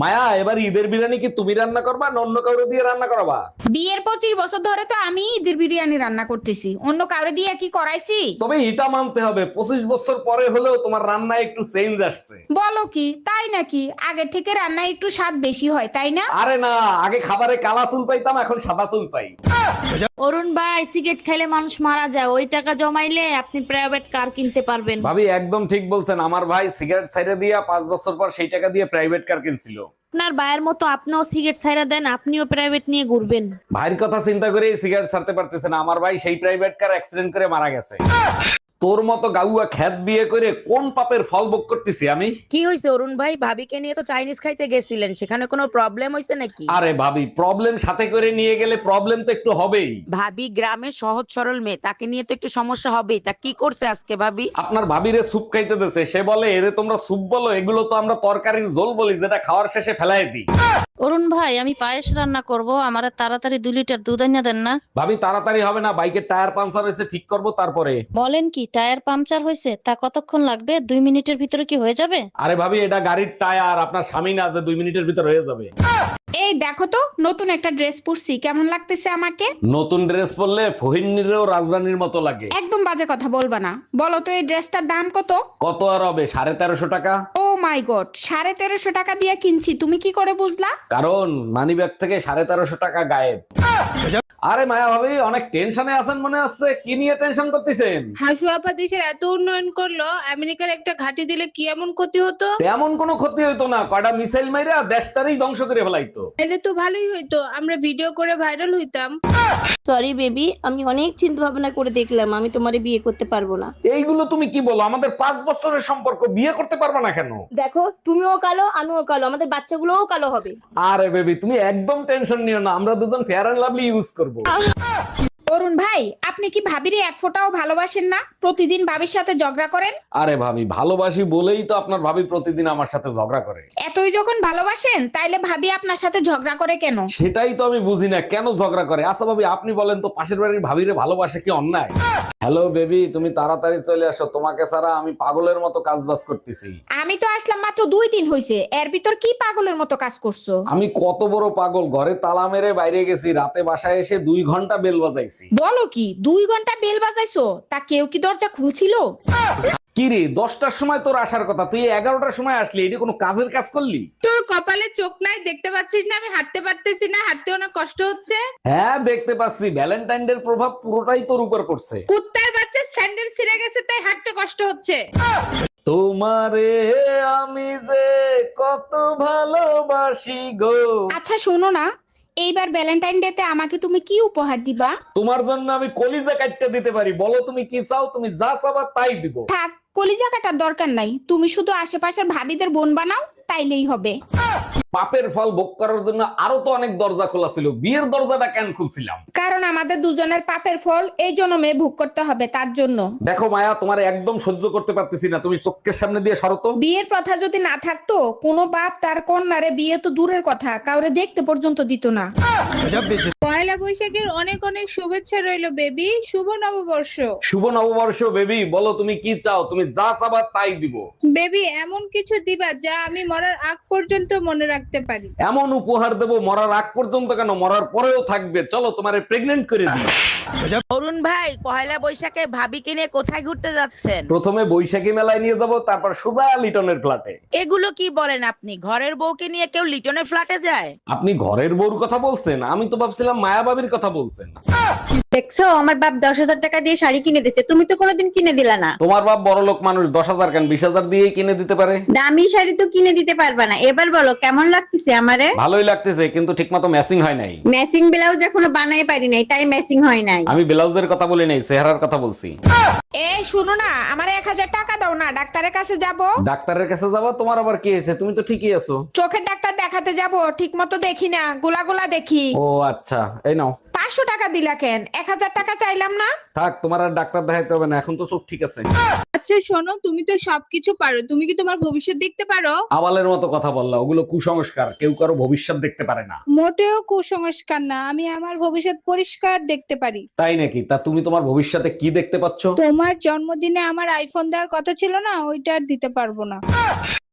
মায়া, এবার ঈদের বিরিয়ানি কি তুমি রান্না করবা না অন্য কাউরে দিয়ে রান্না করাবা? বিয়ের 25 বছর ধরে তো আমি ঈদের বিরিয়ানি রান্না করতেছি, অন্য কাউরে দিয়ে কি করাইছি? তবে এটা মানতে হবে 25 বছর পরে হলেও তোমার রান্নায় একটু চেঞ্জ আসছে। বলো কি তাই নাকি? আগের থেকে রান্নায় একটু স্বাদ বেশি হয় তাই না? আরে না, আগে খাবারে কালা চুল পাইতাম, এখন সাদা চুল পাই। অরুণ ভাই, সিগারেট খাইলে মানুষ মারা যায়, ওই টাকা জমাইলে আপনি প্রাইভেট কার কিনতে পারবেন। ভাবি একদম ঠিক বলছেন, আমার ভাই সিগারেট ছাইড়া দিয়া 5 বছর পর সেই টাকা দিয়ে প্রাইভেট কার কিনছিল। আপনার ভাইয়ের মতো আপনিও সিগারেট ছাইরা দেন, আপনিও প্রাইভেট নিয়ে ঘুরবেন। ভাইয়ের কথা চিন্তা করে সিগারেট ছাড়তে পারতেছে না, আমার ভাই সেই প্রাইভেট কার অ্যাক্সিডেন্ট করে মারা গেছে। তোর মতো গাউয়া খ্যাত বিয়ে করে কোন পাপের ফল ভোগ করতেছি আমি? কি হয়েছে অরুণ ভাই? ভাবিকে নিয়ে তো চাইনিজ খাইতে গেছিলেন, সেখানে কোনো প্রবলেম হয়েছে নাকি? আরে ভাবি, প্রবলেম সাথে করে নিয়ে গেলে প্রবলেম তো একটু হবেই। ভাবি গ্রামের সহজ সরল মেয়ে, তাকে নিয়ে তো একটু সমস্যা হবেই। তা কি করছে আজকে ভাবি? আপনার ভাবিরে স্যুপ খাইতে দিতেছে, সে বলে এরে তোমরা স্যুপ বলো, এগুলো তো আমরা তরকারির ঝোল বলি, যেটা খাওয়ার শেষে ফেলাই দিই। অরুণ ভাই, আমি পায়েস রান্না করব, আমার তাড়াতাড়ি 2 লিটার দুধ এনে দেন না। ভাবি তাড়াতাড়ি হবে না, বাইকের টায়ার পাঞ্চার হয়েছে, ঠিক করবো তারপরে। বলেন কি, টায়ার পাংচার হয়েছে? তা কতক্ষণ লাগবে? 2 মিনিটের ভিতরে কি হয়ে যাবে? আরে ভাবি, এটা গাড়ির টায়ার, আপনার স্বামী না যে 2 মিনিটের ভিতর হয়ে যাবে। এই দেখো তো, নতুন একটা ড্রেস পরছি, কেমন লাগতেছে আমাকে? নতুন ড্রেস পরলে ফহিনীরও রাজরানীর মতো লাগে। একদম বাজে কথা বলবা না। বলো তো এই ড্রেসটার দাম কত? কত আর হবে, 1350 টাকা। ও মাই গড, 1350 টাকা দিয়ে কিনছি, তুমি কি করে বুঝলা? কারণ মানি ব্যাগ থেকে 1350 টাকা গায়েব। আরে মায়া ভাবি, অনেক টেনশনে আছেন মনে হচ্ছে, কি নিয়ে টেনশন করতেছেন? হাসু আপা দেশের এত উন্নয়ন করলো, আমেরিকার একটা ঘাঁটি দিলে কি এমন ক্ষতি হতো? তেমন কোনো ক্ষতি হইতো না, কয়টা মিসাইল মাইরা দেশটারই ধ্বংস করে ফেলাইতো। এলে তো ভালোই হইতো, আমরা ভিডিও করে ভাইরাল হইতাম। সরি বেবি, আমি অনেক চিন্তা ভাবনা করে দেখলাম আমি তোমারে বিয়ে করতে পারবো না। এইগুলো তুমি কি বলো? আমাদের 5 বছরের সম্পর্ক, বিয়ে করতে পারবে না কেন? দেখো, তুমিও কালো আমিও কালো, আমাদের বাচ্চাগুলোও কালো হবে। আরে বেবি, তুমি একদম টেনশন নিও না, আমরা দুজন ফেয়ার এন্ড লাভলি ইউজ করব। অরুণ ভাই, আপনি কি ভাবিরে এক ফোঁটাও ভালোবাসেন না? প্রতিদিন ভাবির সাথে ঝগড়া করেন। আরে ভাবি, ভালোবাসি বলেই তো আপনার ভাবি প্রতিদিন আমার সাথে ঝগড়া করে। এতই যখন ভালোবাসেন, তাইলে ভাবি আপনার সাথে ঝগড়া করে কেন? সেটাই তো আমি বুঝি না, কেন ঝগড়া করে। আচ্ছা ভাবি, আপনি বলেন তো, পাশের বাড়ির ভাবিরে ভালোবাসে কি অন্যায়? হ্যালো বেবি, তুমি তাড়াতাড়ি চলে আসো, তোমাকে ছাড়া আমি পাগলের মতো কাজবাজ করতেছি। আমি তো আসলাম মাত্র 2 দিন হয়েছে, এর ভিতর কি পাগলের মতো কাজ করছো? আমি কত বড় পাগল, ঘরে তালা মেরে বাইরে গেছি, রাতে বাসায় এসে 2 ঘন্টা বেল বাজাইছি। বলো কি, 2 ঘন্টা বেল বাজাইছো? তা কেউ কি দরজা খুলছিল? কি রে, 10টার সময় তোর আসার কথা, তুই 11টার সময় আসলি, এটা কোনো কাজের কাজ করলি? তোর কপালে চোখ নাই, দেখতে পাচ্ছিস না আমি হাঁটতে পারতেছি না? হাঁটতে অনেক কষ্ট হচ্ছে। হ্যাঁ দেখতে পাচ্ছি, ভ্যালেন্টাইন ডে প্রভাব পুরোটাই তোর উপর পড়ছে। কুত্তার বাচ্চা স্যান্ডেল ছিঁড়ে গেছে তাই হাঁটতে কষ্ট হচ্ছে। তোমারে আমি যে কত ভালোবাসি গো। আচ্ছা শোনো না, এইবার ভ্যালেন্টাইন ডে তে আমাকে তুমি কি উপহার দিবা? তোমার জন্য আমি কলিজা কাটতে দিতে পারি, বলো তুমি কি চাও, তুমি যা চাবা তাই দিব। থাক, কলিজা কাটার দরকার নাই, তুমি শুধু আশেপাশের ভাবিদের বোন বানাও, তাইলেই হবে। পাপের ফল ভোগ করার জন্য আরো তো অনেক দরজা খোলা ছিল, বিয়ের দরজাটা কেন খুলছিলাম? কারণ আমাদের দুজনের পাপের ফল এই জন্মে ভোগ করতে হবে, তার জন্য। দেখো মায়া, তোমার একদম সহ্য করতে পারতেছি না, তুমি চোখের সামনে দিয়ে সরো তো। বিয়ের প্রথা যদি না থাকতো, কোনো বাপ তার কন্যারে বিয়ে তো দূরের কথা, কাউরে দেখতে পর্যন্ত দিত না। পয়লা বৈশাখের অনেক অনেক শুভেচ্ছা রইলো বেবি, শুভ নববর্ষ। শুভ নববর্ষ বেবি, বলো তুমি কি চাও, তুমি যা চাবা তাই দিব। বেবি এমন কিছু দিবা যা আমি মরার আগ পর্যন্ত মনে রাখতে পারি। এমন উপহার দেবো, মরার আগ পর্যন্ত কেন, মরার পরেও থাকবে। চলো তোমারে প্রেগনেন্ট করে দিই। অরুণ ভাই, পয়লা বৈশাখে ভাবিকে নিয়ে কোথায় ঘুরতে যাচ্ছেন? প্রথমে বৈশাখী মেলায় নিয়ে যাব, তারপর সোজা লিটনের ফ্ল্যাটে। এগুলো কি বলেন আপনি? ঘরের বউকে নিয়ে কেউ লিটনের ফ্ল্যাটে যায়? আপনি ঘরের বউর কথা বলছেন, আমি তো ভাবছিলাম মায়া ভাবির কথা বলছেন। দেখছো, আমার বাপ 10,000 টাকা দিয়ে শাড়ি কিনে দিচ্ছে, তুমি তো কোনোদিন কিনে দিলা না। তোমার বাপ বড় লোক মানুষ, 10,000 কেন 20,000 দিয়েই কিনে দিতে পারে। দামি শাড়ি তো কিনে দিতে পারবা না। এবার বলো কেমন লাগতেছে আমারে? ভালোই লাগতেছে, কিন্তু ঠিকমতো ম্যাচিং হয় নাই। ম্যাচিং ব্লাউজ এখনো বানাই পারি নাই, তাই ম্যাচিং হয় নাই। আমি ব্লাউজের কথা বলি নাই, চেহারার কথা বলছি। এই শুনো না, আমার 1000 টাকা দাও না, ডাক্তারের কাছে যাব। ডাক্তারের কাছে যাবা? তোমার আবার কি হয়েছে? তুমি তো ঠিকই আছো। চোখের ডাক্তার দেখাতে যাব, ঠিক মতো দেখি না, গোলা গোলা দেখি। ও আচ্ছা, এই নাও। 500 টাকা দিলা কেন? 1000 টাকা চাইলাম না। থাক, তোমার আর ডাক্তার দেখাইতে হবে না, এখন তো চোখ ঠিক আছে। আচ্ছা শোনো, তুমি তো সবকিছু পারো, তুমি কি তোমার ভবিষ্যৎ দেখতে পারো? আবালের মতো কথা বললা, ওগুলো কুসংস্কার, কেউ কারো ভবিষ্যৎ দেখতে পারে না। মোটেও কুসংস্কার না, আমি আমার ভবিষ্যৎ পরিষ্কার দেখতে পারি। তাই নাকি? তা তুমি তোমার ভবিষ্যতে কি দেখতে পাচ্ছ? তোমার জন্মদিনে আমার আইফোন দেওয়ার কথা ছিল না, ওইটা আর দিতে পারবো না।